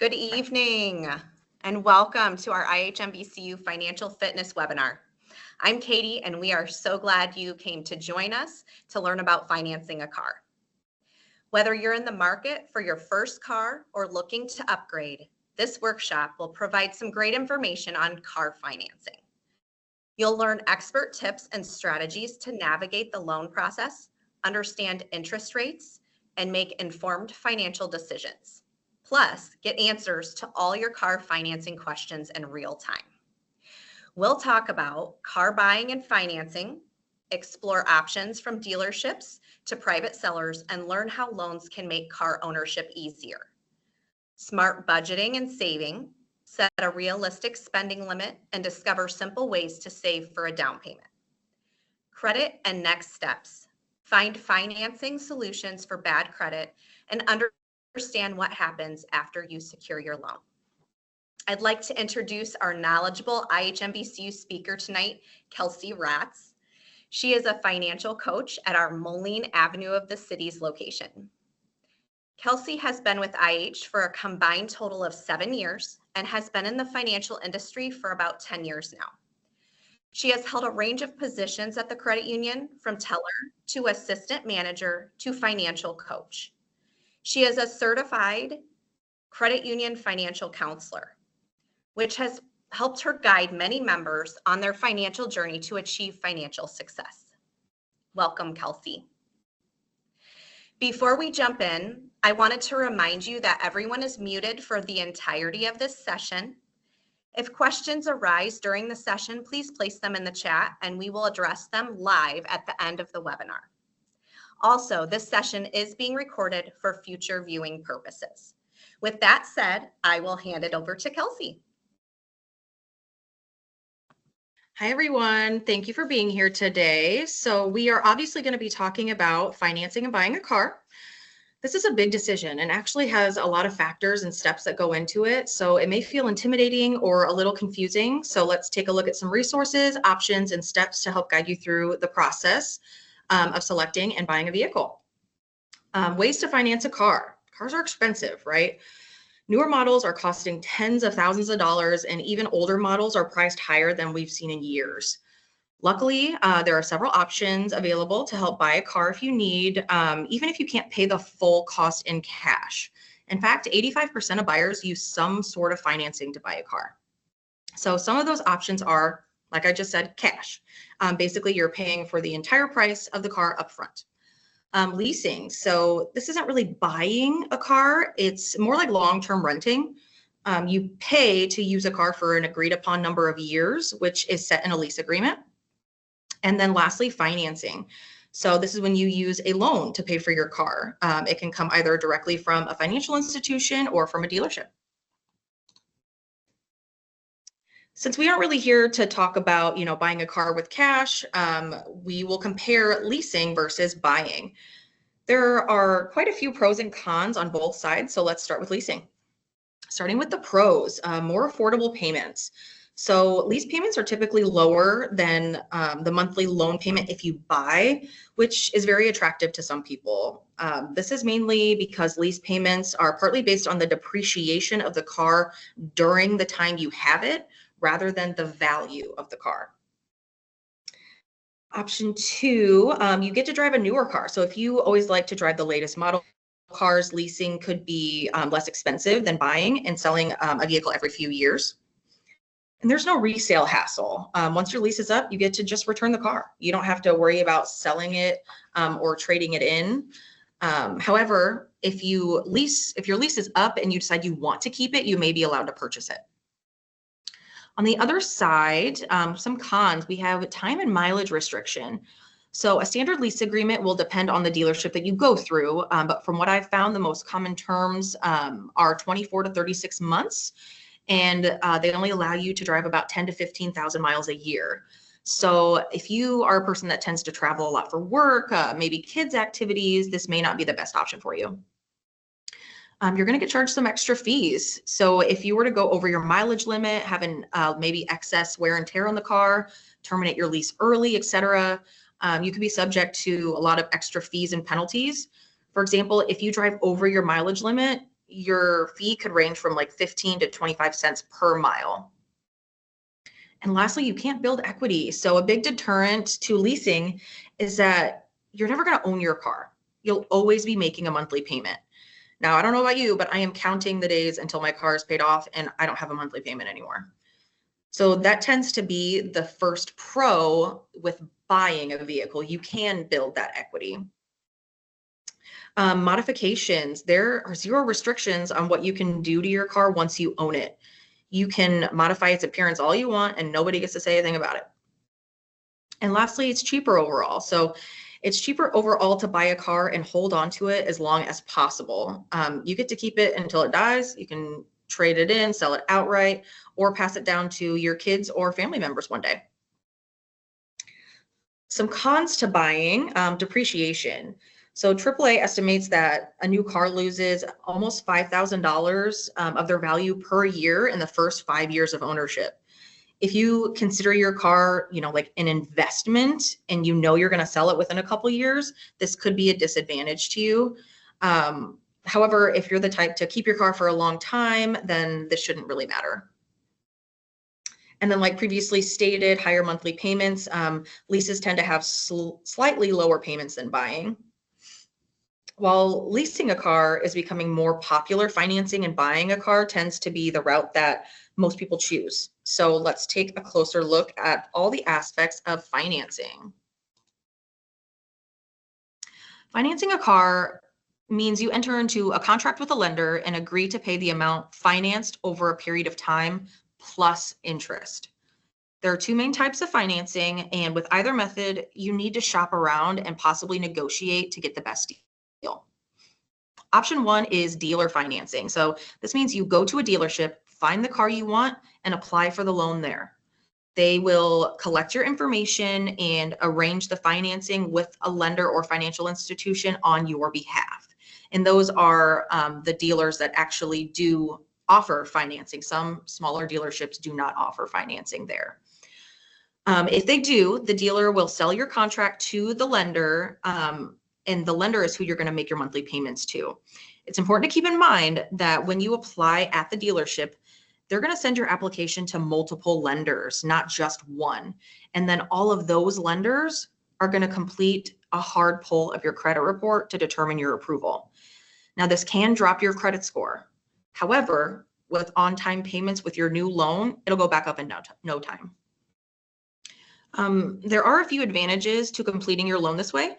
Good evening and welcome to our IHMVCU Financial Fitness webinar. I'm Katie and we are so glad you came to join us to learn about financing a car. Whether you're in the market for your first car or looking to upgrade, this workshop will provide some great information on car financing. You'll learn expert tips and strategies to navigate the loan process, understand interest rates, and make informed financial decisions. Plus, get answers to all your car financing questions in real time. We'll talk about car buying and financing, explore options from dealerships to private sellers, and learn how loans can make car ownership easier. Smart budgeting and saving, set a realistic spending limit, and discover simple ways to save for a down payment. Credit and next steps, find financing solutions for bad credit and understand what happens after you secure your loan. I'd like to introduce our knowledgeable IHMVCU speaker tonight, Kelsey Ratz. She is a financial coach at our Moline Avenue of the City's location. Kelsey has been with IH for a combined total of 7 years and has been in the financial industry for about 10 years now. She has held a range of positions at the credit union, from teller to assistant manager to financial coach. She is a certified credit union financial counselor, which has helped her guide many members on their financial journey to achieve financial success. Welcome, Kelsey. Before we jump in, I wanted to remind you that everyone is muted for the entirety of this session. If questions arise during the session, please place them in the chat and we will address them live at the end of the webinar. Also, this session is being recorded for future viewing purposes. With that said, I will hand it over to Kelsey. Hi, everyone. Thank you for being here today. So we are obviously going to be talking about financing and buying a car. This is a big decision and actually has a lot of factors and steps that go into it. So it may feel intimidating or a little confusing. So let's take a look at some resources, options, and steps to help guide you through the process of selecting and buying a vehicle. Ways to finance a car. Cars are expensive, right? Newer models are costing tens of thousands of dollars, and even older models are priced higher than we've seen in years. Luckily, there are several options available to help buy a car if you need, even if you can't pay the full cost in cash. In fact, 85% of buyers use some sort of financing to buy a car. So some of those options are, like I just said, cash. Basically, you're paying for the entire price of the car upfront. Leasing. So this isn't really buying a car. It's more like long-term renting. You pay to use a car for an agreed upon number of years, which is set in a lease agreement. And then lastly, financing. So this is when you use a loan to pay for your car. It can come either directly from a financial institution or from a dealership. Since we aren't really here to talk about, buying a car with cash, we will compare leasing versus buying. There are quite a few pros and cons on both sides. So let's start with leasing. Starting with the pros, more affordable payments. So lease payments are typically lower than the monthly loan payment if you buy, which is very attractive to some people. This is mainly because lease payments are partly based on the depreciation of the car during the time you have it, rather than the value of the car. Option 2, you get to drive a newer car. So if you always like to drive the latest model cars, leasing could be less expensive than buying and selling a vehicle every few years. And there's no resale hassle. Once your lease is up, you get to just return the car. You don't have to worry about selling it or trading it in. However, if your lease is up and you decide you want to keep it, you may be allowed to purchase it. On the other side, some cons, we have time and mileage restriction. So a standard lease agreement will depend on the dealership that you go through. But from what I've found, the most common terms are 24 to 36 months. And they only allow you to drive about 10 to 15,000 miles a year. So if you are a person that tends to travel a lot for work, maybe kids activities, this may not be the best option for you. You're going to get charged some extra fees. So if you were to go over your mileage limit, having maybe excess wear and tear on the car, terminate your lease early, etc., you could be subject to a lot of extra fees and penalties. For example, if you drive over your mileage limit, your fee could range from like 15 to 25 cents per mile. And lastly, you can't build equity. So a big deterrent to leasing is that you're never going to own your car. You'll always be making a monthly payment. Now, I don't know about you, but I am counting the days until my car is paid off and I don't have a monthly payment anymore. So that tends to be the first pro with buying a vehicle. You can build that equity. Modifications, there are zero restrictions on what you can do to your car once you own it. You can modify its appearance all you want and nobody gets to say anything about it. And lastly, it's cheaper overall. So it's cheaper overall to buy a car and hold on to it as long as possible. You get to keep it until it dies. You can trade it in, sell it outright, or pass it down to your kids or family members one day. Some cons to buying, depreciation. So AAA estimates that a new car loses almost $5,000 of their value per year in the first 5 years of ownership. If you consider your car, like an investment and you're going to sell it within a couple years, this could be a disadvantage to you. However, if you're the type to keep your car for a long time, then this shouldn't really matter. And then like previously stated, higher monthly payments, leases tend to have slightly lower payments than buying. While leasing a car is becoming more popular, financing and buying a car tends to be the route that most people choose. So let's take a closer look at all the aspects of financing. Financing a car means you enter into a contract with a lender and agree to pay the amount financed over a period of time plus interest. There are two main types of financing, and with either method, you need to shop around and possibly negotiate to get the best deal. Option one is dealer financing. So this means you go to a dealership, find the car you want, and apply for the loan there. They will collect your information and arrange the financing with a lender or financial institution on your behalf. And those are the dealers that actually do offer financing. Some smaller dealerships do not offer financing there. If they do, the dealer will sell your contract to the lender, and the lender is who you're going to make your monthly payments to. It's important to keep in mind that when you apply at the dealership, they're going to send your application to multiple lenders, not just one. And then all of those lenders are going to complete a hard pull of your credit report to determine your approval. Now, this can drop your credit score. However, with on-time payments with your new loan, it'll go back up in no time. There are a few advantages to completing your loan this way.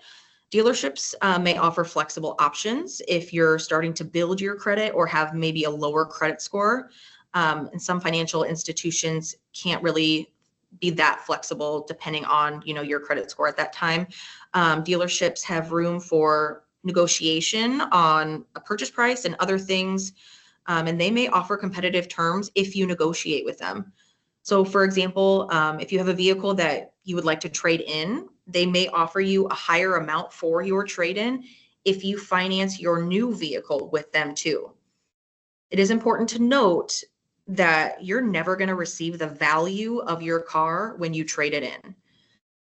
Dealerships may offer flexible options if you're starting to build your credit or have maybe a lower credit score. And some financial institutions can't really be that flexible depending on your credit score at that time. Dealerships have room for negotiation on a purchase price and other things, and they may offer competitive terms if you negotiate with them. So for example, if you have a vehicle that you would like to trade in, they may offer you a higher amount for your trade-in if you finance your new vehicle with them too. It is important to note that you're never going to receive the value of your car when you trade it in.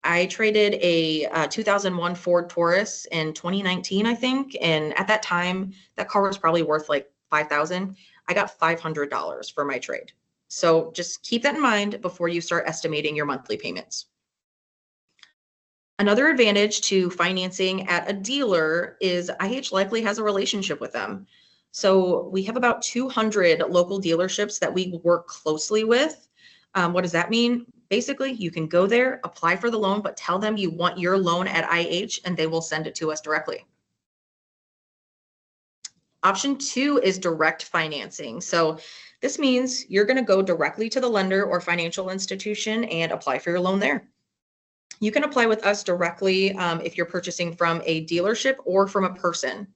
I traded a 2001 Ford Taurus in 2019, I think, and at that time, that car was probably worth like $5,000. I got $500 for my trade. So just keep that in mind before you start estimating your monthly payments. Another advantage to financing at a dealer is IH likely has a relationship with them. So we have about 200 local dealerships that we work closely with. What does that mean? Basically, you can go there, apply for the loan, but tell them you want your loan at IH and they will send it to us directly. Option two is direct financing. So this means you're going to go directly to the lender or financial institution and apply for your loan there. You can apply with us directly if you're purchasing from a dealership or from a person.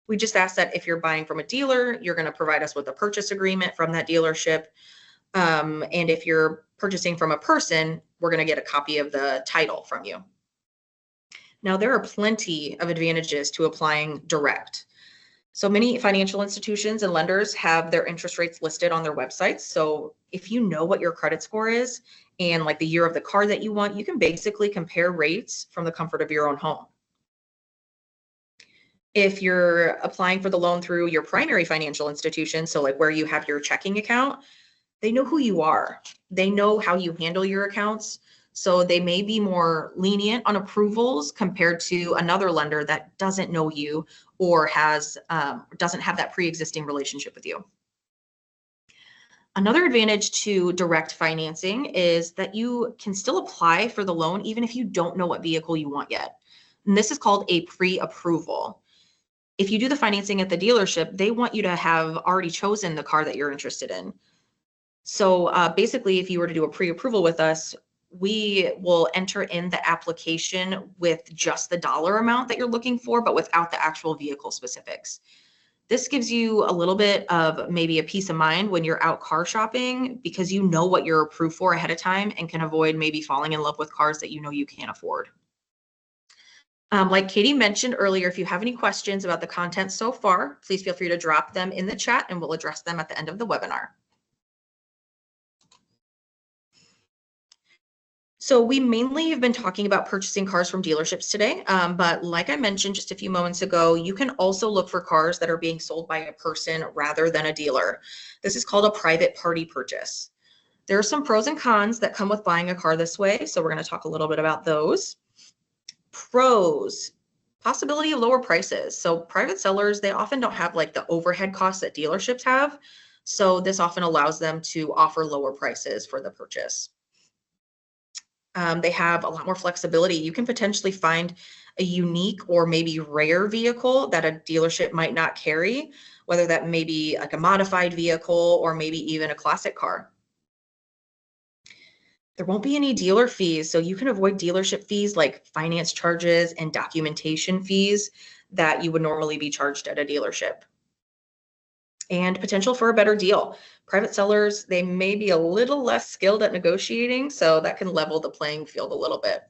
We just ask that if you're buying from a dealer, you're going to provide us with a purchase agreement from that dealership. And if you're purchasing from a person, we're going to get a copy of the title from you. Now, there are plenty of advantages to applying direct. So many financial institutions and lenders have their interest rates listed on their websites. So if you know what your credit score is and like the year of the car that you want, you can basically compare rates from the comfort of your own home. If you're applying for the loan through your primary financial institution, so like where you have your checking account, they know who you are. They know how you handle your accounts. So they may be more lenient on approvals compared to another lender that doesn't know you or doesn't have that pre-existing relationship with you. Another advantage to direct financing is that you can still apply for the loan even if you don't know what vehicle you want yet. And this is called a pre-approval. If you do the financing at the dealership, they want you to have already chosen the car that you're interested in. So basically, if you were to do a pre-approval with us, we will enter in the application with just the dollar amount that you're looking for, but without the actual vehicle specifics. This gives you a little bit of maybe a peace of mind when you're out car shopping because you know what you're approved for ahead of time and can avoid maybe falling in love with cars that you know you can't afford. Like Katie mentioned earlier, if you have any questions about the content so far, please feel free to drop them in the chat and we'll address them at the end of the webinar. So we mainly have been talking about purchasing cars from dealerships today, but like I mentioned just a few moments ago, you can also look for cars that are being sold by a person rather than a dealer. This is called a private party purchase. There are some pros and cons that come with buying a car this way, so we're going to talk a little bit about those. Pros, possibility of lower prices. So private sellers, they often don't have like the overhead costs that dealerships have, so this often allows them to offer lower prices for the purchase. They have a lot more flexibility. You can potentially find a unique or maybe rare vehicle that a dealership might not carry, whether that may be like a modified vehicle or maybe even a classic car. There won't be any dealer fees, so you can avoid dealership fees like finance charges and documentation fees that you would normally be charged at a dealership. And potential for a better deal. Private sellers, they may be a little less skilled at negotiating, so that can level the playing field a little bit.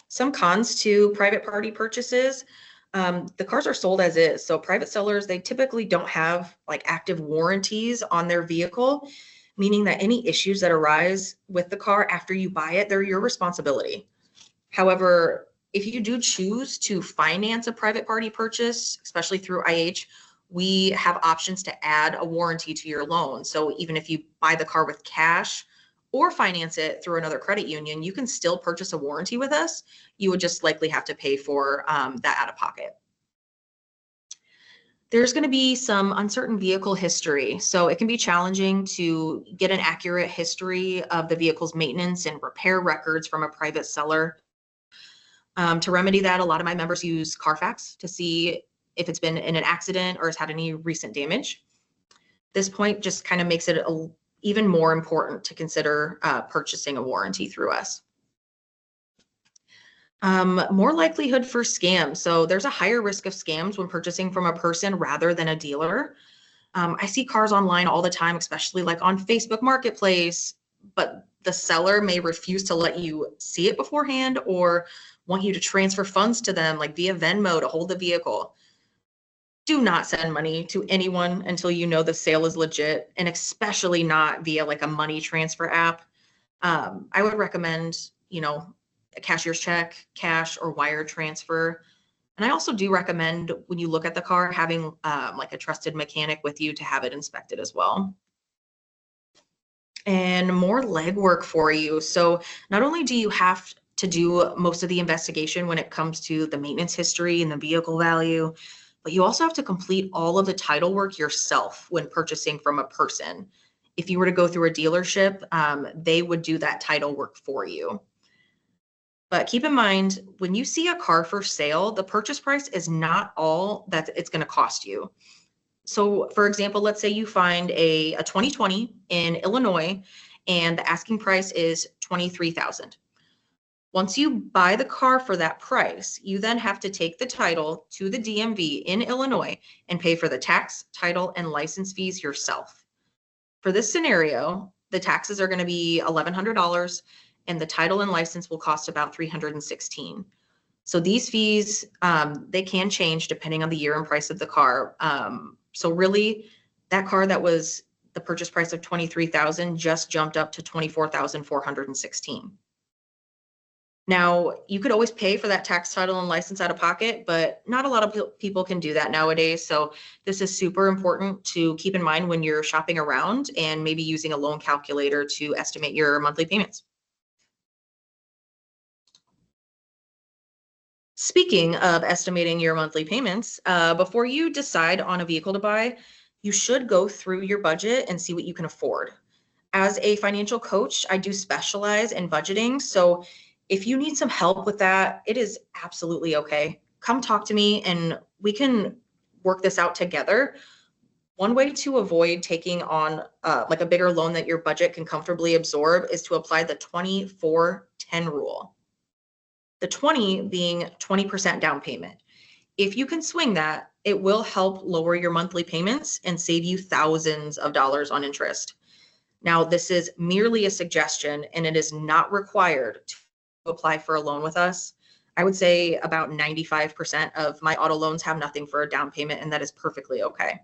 Some cons to private party purchases. The cars are sold as is. So private sellers, they typically don't have like active warranties on their vehicle, meaning that any issues that arise with the car after you buy it, they're your responsibility. However, if you do choose to finance a private party purchase, especially through IH, we have options to add a warranty to your loan. So even if you buy the car with cash or finance it through another credit union, you can still purchase a warranty with us. You would just likely have to pay for that out of pocket. There's going to be some uncertain vehicle history. So it can be challenging to get an accurate history of the vehicle's maintenance and repair records from a private seller. To remedy that, a lot of my members use Carfax to see if it's been in an accident or has had any recent damage. This point just kind of makes it even more important to consider purchasing a warranty through us. More likelihood for scams. So there's a higher risk of scams when purchasing from a person rather than a dealer. I see cars online all the time, especially like on Facebook Marketplace, but the seller may refuse to let you see it beforehand or want you to transfer funds to them like via Venmo to hold the vehicle. Do not send money to anyone until you know the sale is legit, and especially not via like a money transfer app. I would recommend, a cashier's check, cash, or wire transfer. And I also do recommend when you look at the car, having like a trusted mechanic with you to have it inspected as well. And more legwork for you. So not only do you have to do most of the investigation when it comes to the maintenance history and the vehicle value, but you also have to complete all of the title work yourself when purchasing from a person. If you were to go through a dealership, they would do that title work for you. But keep in mind, when you see a car for sale, the purchase price is not all that it's going to cost you. So for example, let's say you find a 2020 in Illinois and the asking price is $23,000. Once you buy the car for that price, you then have to take the title to the DMV in Illinois and pay for the tax, title, and license fees yourself. For this scenario, the taxes are going to be $1,100 and the title and license will cost about $316. So these fees, they can change depending on the year and price of the car. So really, that car that was the purchase price of $23,000 just jumped up to $24,416. Now, you could always pay for that tax, title, and license out of pocket, but not a lot of people can do that nowadays. So this is super important to keep in mind when you're shopping around and maybe using a loan calculator to estimate your monthly payments. Speaking of estimating your monthly payments, before you decide on a vehicle to buy, you should go through your budget and see what you can afford. As a financial coach, I do specialize in budgeting. So if you need some help with that, it is absolutely okay. Come talk to me and we can work this out together. One way to avoid taking on like a bigger loan that your budget can comfortably absorb is to apply the 24-10 rule. The 20 being 20% down payment. If you can swing that, it will help lower your monthly payments and save you thousands of dollars on interest. Now, this is merely a suggestion and it is not required to apply for a loan with us. I would say about 95% of my auto loans have nothing for a down payment, and that is perfectly okay.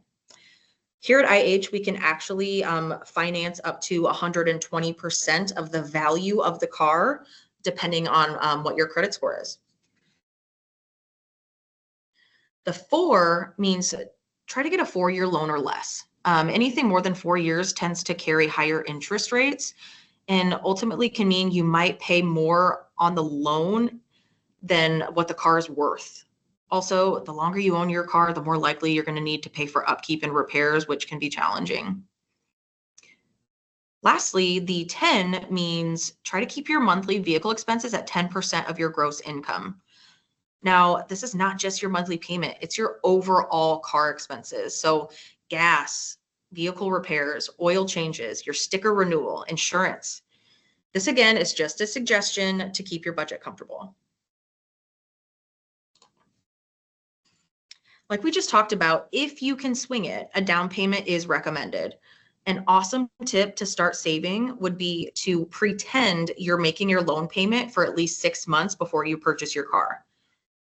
Here at IH, we can actually finance up to 120% of the value of the car, depending on what your credit score is. The 4 means try to get a 4-year loan or less. Anything more than 4 years tends to carry higher interest rates and ultimately can mean you might pay more on the loan than what the car is worth. Also, the longer you own your car, the more likely you're going to need to pay for upkeep and repairs, which can be challenging. Lastly, the 10 means try to keep your monthly vehicle expenses at 10% of your gross income. Now, this is not just your monthly payment, it's your overall car expenses. So gas, vehicle repairs, oil changes, your sticker renewal, insurance. This again is just a suggestion to keep your budget comfortable. Like we just talked about, if you can swing it, a down payment is recommended. An awesome tip to start saving would be to pretend you're making your loan payment for at least 6 months before you purchase your car.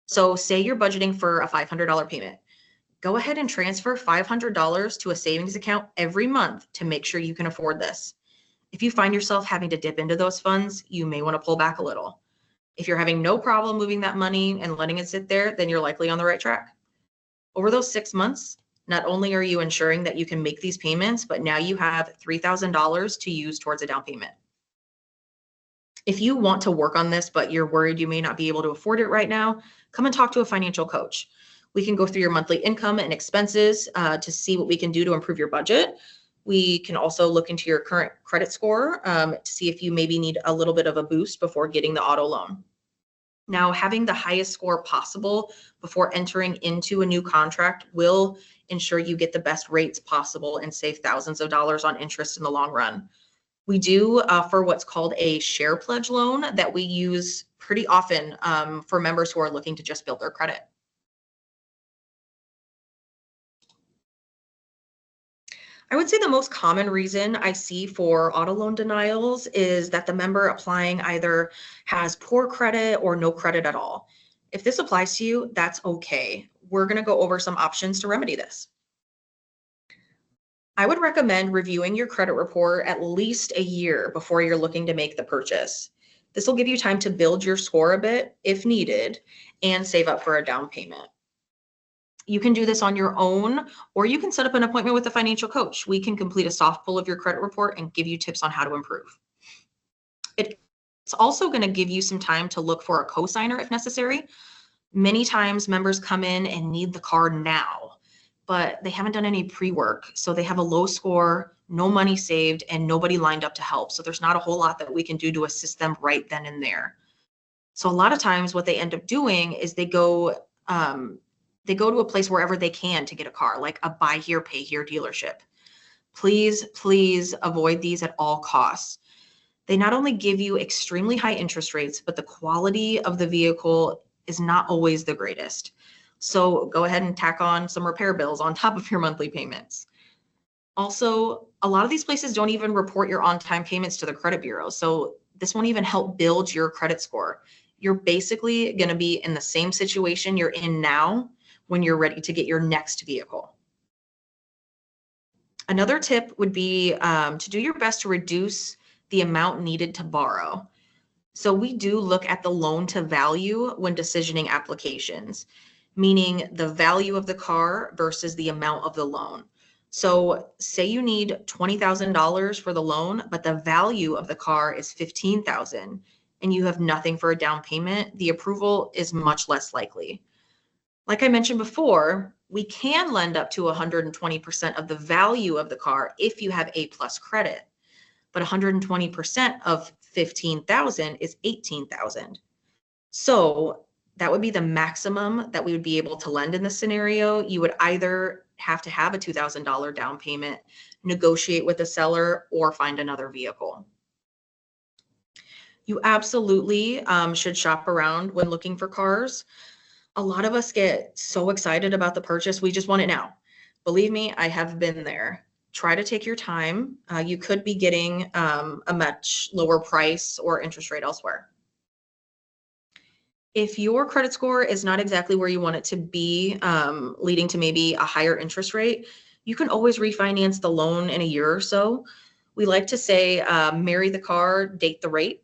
So say you're budgeting for a $500 payment. Go ahead and transfer $500 to a savings account every month to make sure you can afford this. If you find yourself having to dip into those funds, you may want to pull back a little. If you're having no problem moving that money and letting it sit there, then you're likely on the right track. Over those 6 months, not only are you ensuring that you can make these payments, but now you have $3,000 to use towards a down payment. If you want to work on this, but you're worried you may not be able to afford it right now, come and talk to a financial coach. We can go through your monthly income and expenses to see what we can do to improve your budget. We can also look into your current credit score to see if you maybe need a little bit of a boost before getting the auto loan. Now, having the highest score possible before entering into a new contract will ensure you get the best rates possible and save thousands of dollars on interest in the long run. We do offer what's called a share pledge loan that we use pretty often for members who are looking to just build their credit. I would say the most common reason I see for auto loan denials is that the member applying either has poor credit or no credit at all. If this applies to you, that's okay. We're going to go over some options to remedy this. I would recommend reviewing your credit report at least a year before you're looking to make the purchase. This will give you time to build your score a bit if needed and save up for a down payment. You can do this on your own, or you can set up an appointment with a financial coach. We can complete a soft pull of your credit report and give you tips on how to improve. It's also going to give you some time to look for a cosigner if necessary. Many times members come in and need the car now, but they haven't done any pre-work. So they have a low score, no money saved, and nobody lined up to help. So there's not a whole lot that we can do to assist them right then and there. So a lot of times what they end up doing is they go to a place wherever they can to get a car, like a buy here, pay here dealership. Please, please avoid these at all costs. They not only give you extremely high interest rates, but the quality of the vehicle is not always the greatest. So go ahead and tack on some repair bills on top of your monthly payments. Also, a lot of these places don't even report your on-time payments to the credit bureau. So this won't even help build your credit score. You're basically going to be in the same situation you're in now when you're ready to get your next vehicle. Another tip would be to do your best to reduce the amount needed to borrow. So we do look at the loan to value when decisioning applications, meaning the value of the car versus the amount of the loan. So say you need $20,000 for the loan, but the value of the car is $15,000 and you have nothing for a down payment, the approval is much less likely. Like I mentioned before, we can lend up to 120% of the value of the car if you have A+ credit, but 120% of 15,000 is 18,000. So that would be the maximum that we would be able to lend in this scenario. You would either have to have a $2,000 down payment, negotiate with the seller, or find another vehicle. You absolutely should shop around when looking for cars. A lot of us get so excited about the purchase, we just want it now. Believe me, I have been there. Try to take your time. You could be getting a much lower price or interest rate elsewhere. If your credit score is not exactly where you want it to be, leading to maybe a higher interest rate, you can always refinance the loan in a year or so. We like to say, marry the car, date the rate.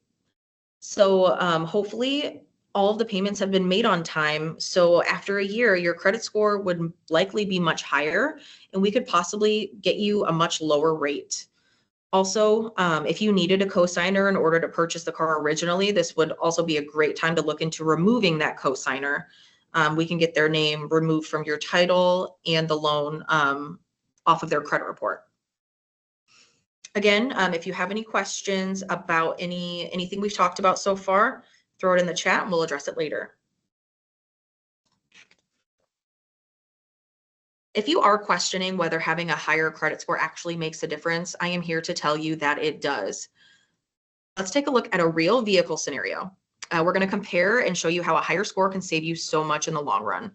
So hopefully all of the payments have been made on time. So after a year, your credit score would likely be much higher, and we could possibly get you a much lower rate. Also, if you needed a cosigner in order to purchase the car originally, this would also be a great time to look into removing that cosigner. We can get their name removed from your title and the loan off of their credit report. Again, if you have any questions about anything we've talked about so far, throw it in the chat and we'll address it later. If you are questioning whether having a higher credit score actually makes a difference, I am here to tell you that it does. Let's take a look at a real vehicle scenario. We're going to compare and show you how a higher score can save you so much in the long run.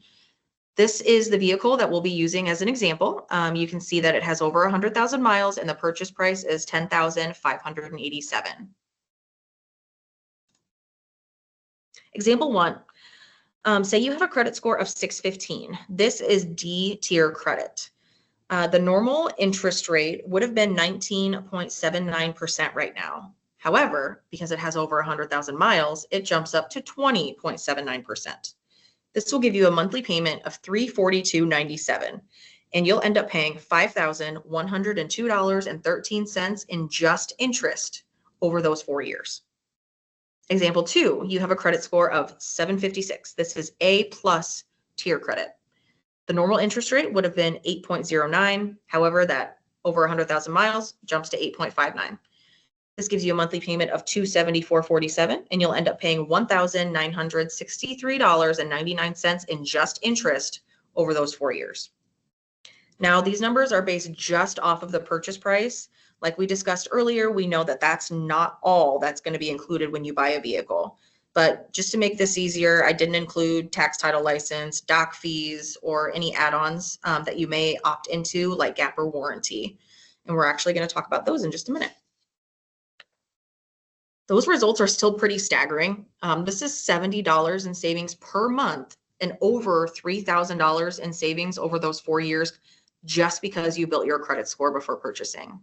This is the vehicle that we'll be using as an example. You can see that it has over 100,000 miles and the purchase price is $10,587. Example 1. Say you have a credit score of 615. This is D tier credit. The normal interest rate would have been 19.79% right now. However, because it has over 100,000 miles, it jumps up to 20.79%. This will give you a monthly payment of $342.97, and you'll end up paying $5,102.13 in just interest over those 4 years. Example 2, you have a credit score of 756. This is A+ tier credit. The normal interest rate would have been 8.09. However, that over 100,000 miles jumps to 8.59. This gives you a monthly payment of $274.47, and you'll end up paying $1,963.99 in just interest over those 4 years. Now, these numbers are based just off of the purchase price. Like we discussed earlier, we know that that's not all that's going to be included when you buy a vehicle. But just to make this easier, I didn't include tax title license, doc fees, or any add-ons that you may opt into, like gap or warranty. And we're actually going to talk about those in just a minute. Those results are still pretty staggering. This is $70 in savings per month and over $3,000 in savings over those 4 years just because you built your credit score before purchasing.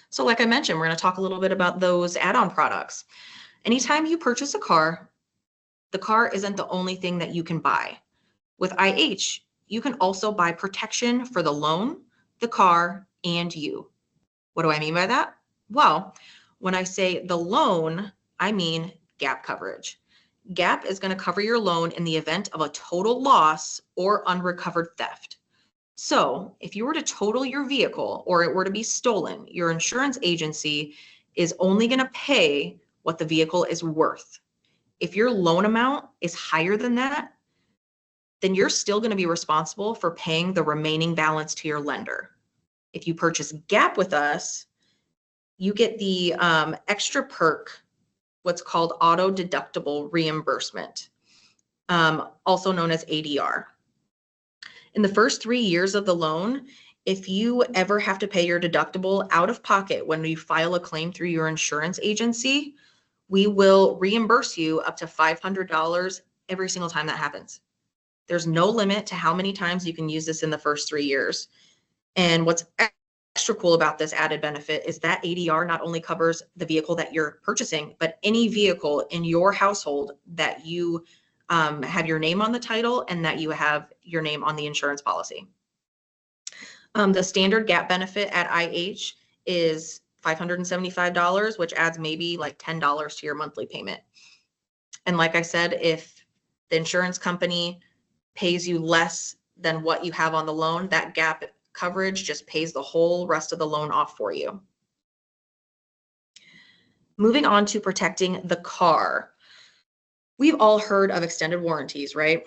So like I mentioned, we're going to talk a little bit about those add-on products. Anytime you purchase a car, the car isn't the only thing that you can buy. With IH, you can also buy protection for the loan, the car, and you. What do I mean by that? Well, when I say the loan, I mean gap coverage. Gap is going to cover your loan in the event of a total loss or unrecovered theft. So if you were to total your vehicle or it were to be stolen, your insurance agency is only going to pay what the vehicle is worth. If your loan amount is higher than that, then you're still going to be responsible for paying the remaining balance to your lender. If you purchase gap with us, you get the extra perk, what's called auto deductible reimbursement, also known as ADR. In the first 3 years of the loan, if you ever have to pay your deductible out of pocket when you file a claim through your insurance agency, we will reimburse you up to $500 every single time that happens. There's no limit to how many times you can use this in the first 3 years. And what's extra cool about this added benefit is that ADR not only covers the vehicle that you're purchasing, but any vehicle in your household that you have your name on the title and that you have your name on the insurance policy. The standard gap benefit at IH is $575, which adds maybe like $10 to your monthly payment. And like I said, if the insurance company pays you less than what you have on the loan, that gap coverage just pays the whole rest of the loan off for you. Moving on to protecting the car. We've all heard of extended warranties, right?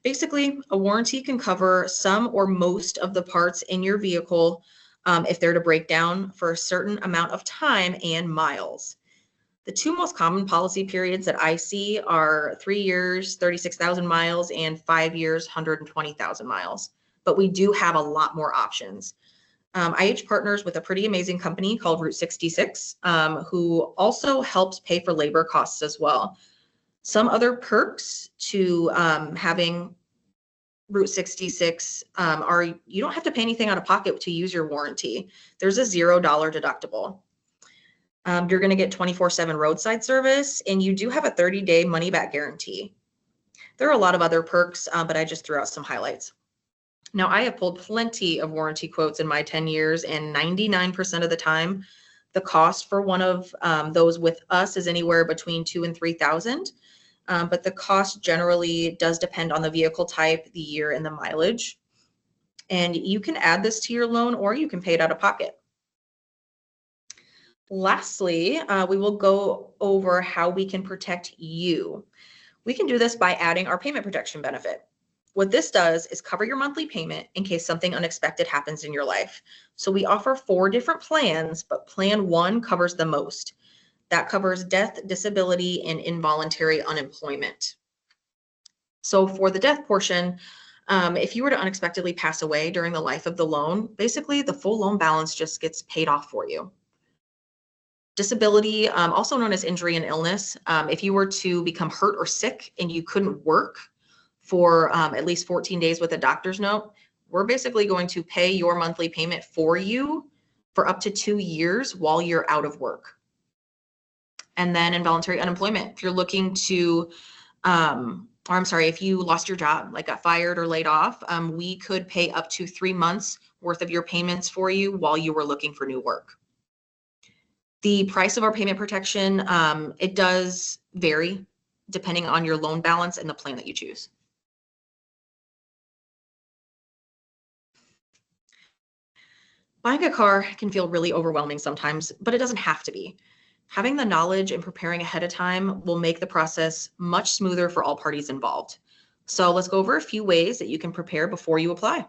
Basically, a warranty can cover some or most of the parts in your vehicle if they're to break down for a certain amount of time and miles. The two most common policy periods that I see are 3 years, 36,000 miles, and 5 years, 120,000 miles. But we do have a lot more options. IH partners with a pretty amazing company called Route 66, who also helps pay for labor costs as well. Some other perks to having Route 66 are you don't have to pay anything out of pocket to use your warranty. There's a $0 deductible. You're going to get 24/7 roadside service, and you do have a 30-day money-back guarantee. There are a lot of other perks, but I just threw out some highlights. Now, I have pulled plenty of warranty quotes in my 10 years, and 99% of the time, the cost for one of those with us is anywhere between $2,000 and $3,000. But the cost generally does depend on the vehicle type, the year, and the mileage. And you can add this to your loan, or you can pay it out of pocket. Lastly, we will go over how we can protect you. We can do this by adding our payment protection benefit. What this does is cover your monthly payment in case something unexpected happens in your life. So we offer 4 different plans, but plan 1 covers the most. That covers death, disability, and involuntary unemployment. So for the death portion, if you were to unexpectedly pass away during the life of the loan, basically the full loan balance just gets paid off for you. Disability, also known as injury and illness, if you were to become hurt or sick and you couldn't work for at least 14 days with a doctor's note, we're basically going to pay your monthly payment for you for up to 2 years while you're out of work. And then involuntary unemployment, if you're looking to, if you lost your job, like got fired or laid off, we could pay up to 3 months worth of your payments for you while you were looking for new work. The price of our payment protection, it does vary depending on your loan balance and the plan that you choose. Buying a car can feel really overwhelming sometimes, but it doesn't have to be. Having the knowledge and preparing ahead of time will make the process much smoother for all parties involved. So let's go over a few ways that you can prepare before you apply.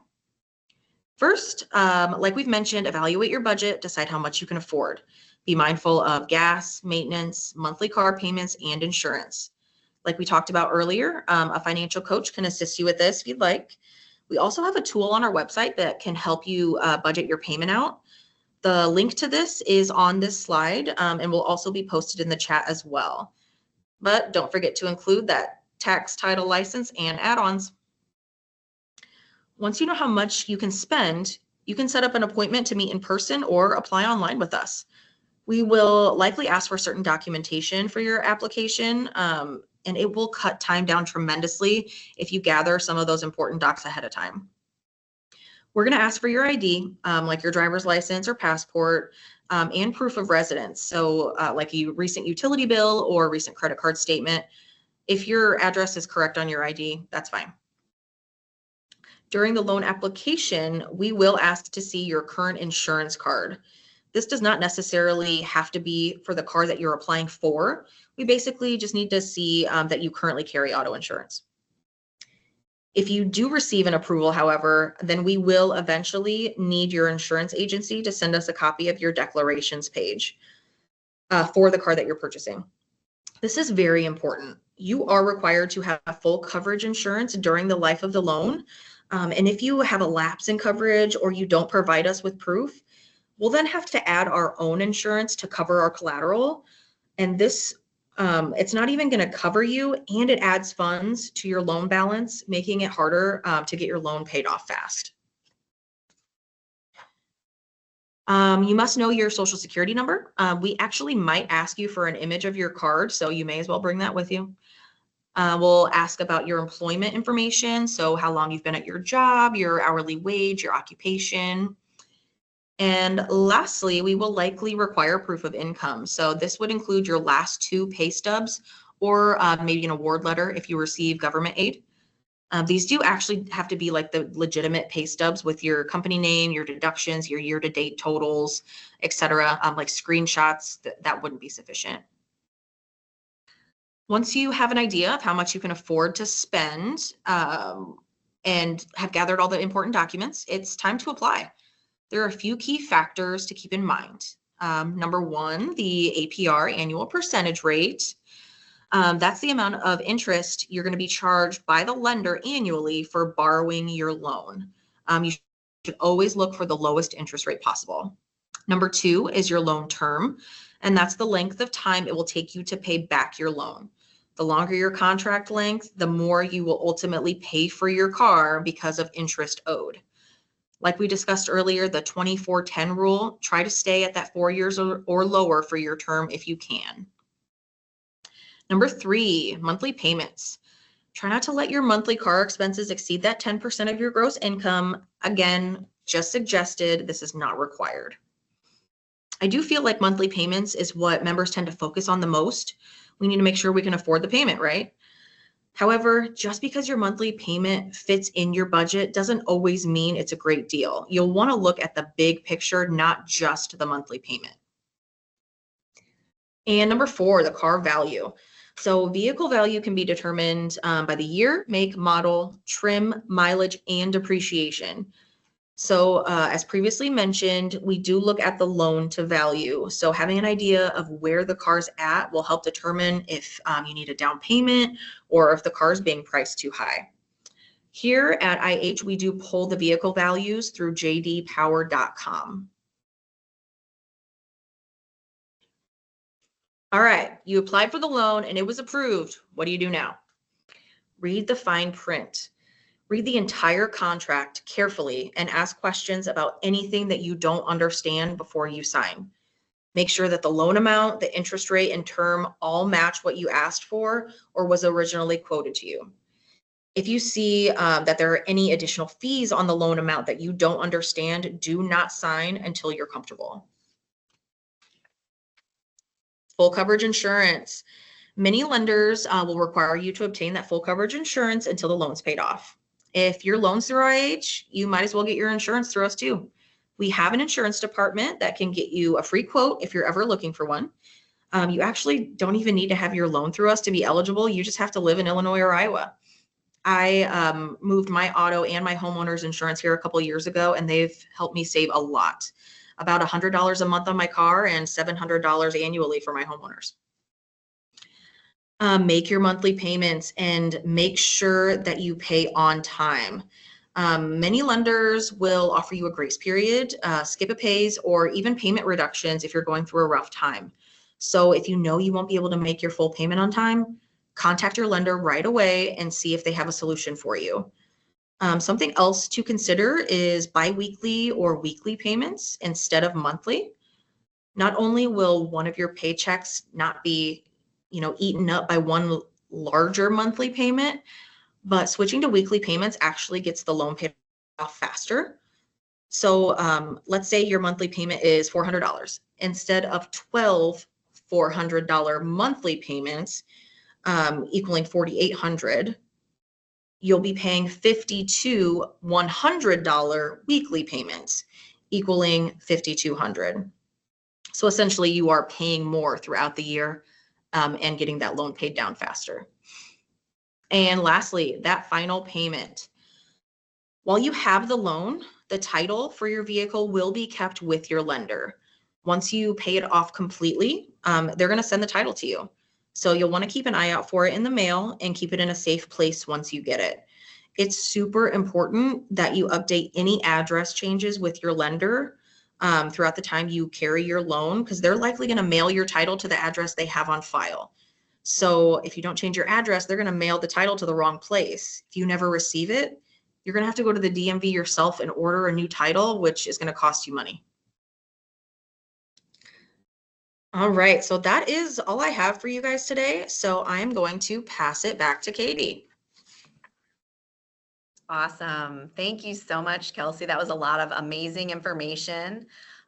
First, like we've mentioned, evaluate your budget, decide how much you can afford. Be mindful of gas, maintenance, monthly car payments, and insurance. Like we talked about earlier, a financial coach can assist you with this if you'd like. We also have a tool on our website that can help you budget your payment out. The link to this is on this slide and will also be posted in the chat as well. But don't forget to include that tax, title, license, and add-ons. Once you know how much you can spend, you can set up an appointment to meet in person or apply online with us. We will likely ask for certain documentation for your application, and it will cut time down tremendously if you gather some of those important docs ahead of time. We're going to ask for your ID, like your driver's license or passport, and proof of residence. So like a recent utility bill or recent credit card statement. If your address is correct on your ID, that's fine. During the loan application, we will ask to see your current insurance card. This does not necessarily have to be for the car that you're applying for. We basically just need to see that you currently carry auto insurance. If you do receive an approval, however, then we will eventually need your insurance agency to send us a copy of your declarations page for the car that you're purchasing. This is very important. You are required to have full coverage insurance during the life of the loan. And if you have a lapse in coverage or you don't provide us with proof, we'll then have to add our own insurance to cover our collateral. And this, it's not even going to cover you, and it adds funds to your loan balance, making it harder to get your loan paid off fast. You must know your social security number. We actually might ask you for an image of your card, so you may as well bring that with you. We'll ask about your employment information, so how long you've been at your job, your hourly wage, your occupation. And lastly, we will likely require proof of income. So this would include your last 2 pay stubs or maybe an award letter if you receive government aid. These do actually have to be like the legitimate pay stubs with your company name, your deductions, your year-to-date totals, etc. Like screenshots, that wouldn't be sufficient. Once you have an idea of how much you can afford to spend and have gathered all the important documents, it's time to apply. There are a few key factors to keep in mind. Number 1, the APR, annual percentage rate. That's the amount of interest you're going to be charged by the lender annually for borrowing your loan. You should always look for the lowest interest rate possible. Number 2 is your loan term, and that's the length of time it will take you to pay back your loan. The longer your contract length, the more you will ultimately pay for your car because of interest owed. Like we discussed earlier, the 24-10 rule, try to stay at that 4 years or lower for your term if you can. Number 3, monthly payments. Try not to let your monthly car expenses exceed that 10% of your gross income. Again, just suggested, this is not required. I do feel like monthly payments is what members tend to focus on the most. We need to make sure we can afford the payment, right? However, just because your monthly payment fits in your budget doesn't always mean it's a great deal. You'll want to look at the big picture, not just the monthly payment. And number 4, the car value. So vehicle value can be determined by the year, make, model, trim, mileage, and depreciation. So as previously mentioned, we do look at the loan to value. So having an idea of where the car's at will help determine if you need a down payment or if the car is being priced too high. Here at IH, we do pull the vehicle values through jdpower.com. All right, you applied for the loan and it was approved. What do you do now? Read the fine print. Read the entire contract carefully and ask questions about anything that you don't understand before you sign. Make sure that the loan amount, the interest rate, and term all match what you asked for or was originally quoted to you. If you see that there are any additional fees on the loan amount that you don't understand, do not sign until you're comfortable. Full coverage insurance. Many lenders will require you to obtain that full coverage insurance until the loan's paid off. If your loan's through IH, you might as well get your insurance through us too. We have an insurance department that can get you a free quote if you're ever looking for one. You actually don't even need to have your loan through us to be eligible. You just have to live in Illinois or Iowa. I moved my auto and my homeowner's insurance here a couple years ago, and they've helped me save a lot. About $100 a month on my car and $700 annually for my homeowners. Make your monthly payments and make sure that you pay on time. Many lenders will offer you a grace period, skip a pays, or even payment reductions if you're going through a rough time. So if you know you won't be able to make your full payment on time, contact your lender right away and see if they have a solution for you. Something else to consider is biweekly or weekly payments instead of monthly. Not only will one of your paychecks not be eaten up by one larger monthly payment, but switching to weekly payments actually gets the loan paid off faster. So let's say your monthly payment is $400. Instead of 12 $400 monthly payments equaling $4,800, you'll be paying 52 $100 weekly payments equaling $5,200. So essentially you are paying more throughout the year and getting that loan paid down faster. And lastly, that final payment. While you have the loan, the title for your vehicle will be kept with your lender. Once you pay it off completely, they're going to send the title to you. So you'll want to keep an eye out for it in the mail and keep it in a safe place once you get it. It's super important that you update any address changes with your lender throughout the time you carry your loan, because they're likely going to mail your title to the address they have on file. So if you don't change your address, they're going to mail the title to the wrong place. If you never receive it, you're going to have to go to the DMV yourself and order a new title, which is going to cost you money. All right, so that is all I have for you guys today. So I am going to pass it back to Katie. Awesome. Thank you so much, Kelsey. That was a lot of amazing information.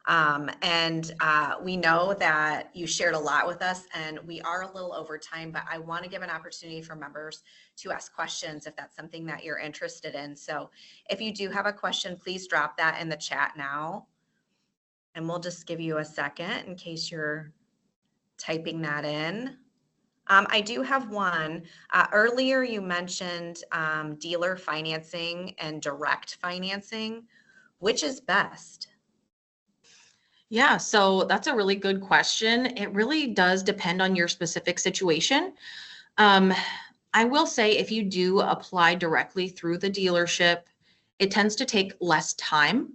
We know that you shared a lot with us, and we are a little over time, but I want to give an opportunity for members to ask questions if that's something that you're interested in. So if you do have a question, please drop that in the chat now, and we'll just give you a second in case you're typing that in. I do have one. Earlier, you mentioned dealer financing and direct financing. Which is best? Yeah, so that's a really good question. It really does depend on your specific situation. Um, I will say if you do apply directly through the dealership, it tends to take less time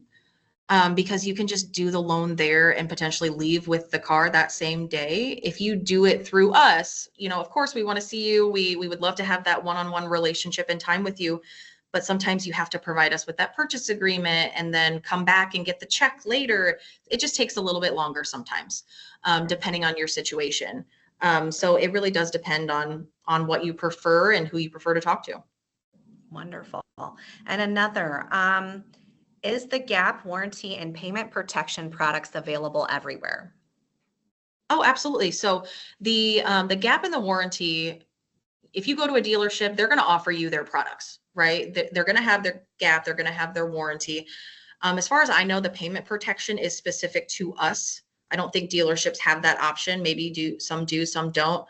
because you can just do the loan there and potentially leave with the car that same day. If you do it through us, of course, we want to see you. We would love to have that one-on-one relationship and time with you. But sometimes you have to provide us with that purchase agreement and then come back and get the check later. It just takes a little bit longer sometimes, depending on your situation. So it really does depend on what you prefer and who you prefer to talk to. Wonderful. And another, is the gap warranty and payment protection products available everywhere? Oh, absolutely. So the gap in the warranty, if you go to a dealership, they're going to offer you their products, right? They're going to have their gap, they're going to have their warranty. As far as I know, the payment protection is specific to us. I don't think dealerships have that option. Maybe do, some don't.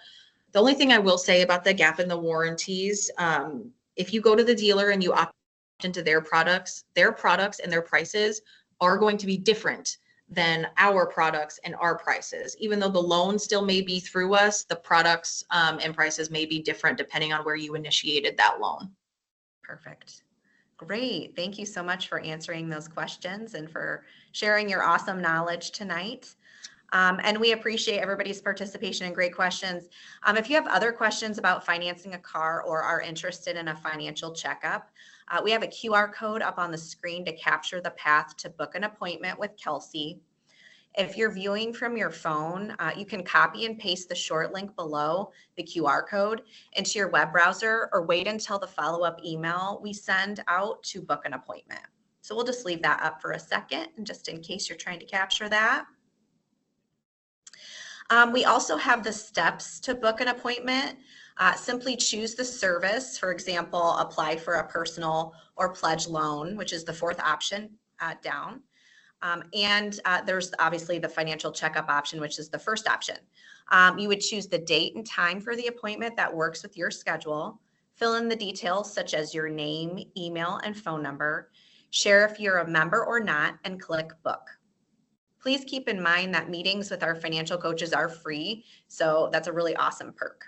The only thing I will say about the gap in the warranties, if you go to the dealer and you opt into their products and their prices are going to be different than our products and our prices. Even though the loan still may be through us, the products and prices may be different depending on where you initiated that loan. Perfect. Great. Thank you so much for answering those questions and for sharing your awesome knowledge tonight. And we appreciate everybody's participation and great questions. If you have other questions about financing a car or are interested in a financial checkup, we have a QR code up on the screen to capture the path to book an appointment with Kelsey. If you're viewing from your phone, you can copy and paste the short link below the QR code into your web browser or wait until the follow-up email we send out to book an appointment. So we'll just leave that up for a second, and just in case you're trying to capture that. We also have the steps to book an appointment. Simply choose the service. For example, apply for a personal or pledge loan, which is the fourth option down. There's obviously the financial checkup option, which is the first option. You would choose the date and time for the appointment that works with your schedule. Fill in the details such as your name, email, and phone number. Share if you're a member or not, and click book. Please keep in mind that meetings with our financial coaches are free, so that's a really awesome perk.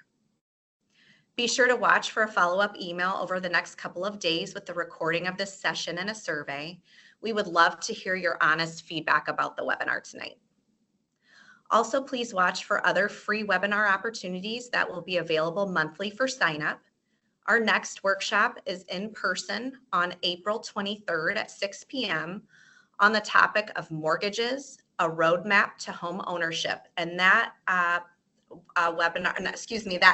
Be sure to watch for a follow-up email over the next couple of days with the recording of this session and a survey. We would love to hear your honest feedback about the webinar tonight. Also, please watch for other free webinar opportunities that will be available monthly for sign up. Our next workshop is in person on April 23rd at 6 p.m. on the topic of mortgages, a roadmap to home ownership. And that that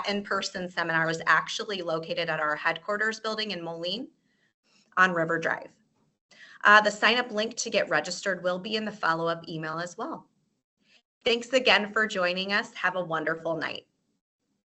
in-person seminar is actually located at our headquarters building in Moline on River Drive. The sign-up link to get registered will be in the follow-up email as well. Thanks again for joining us. Have a wonderful night.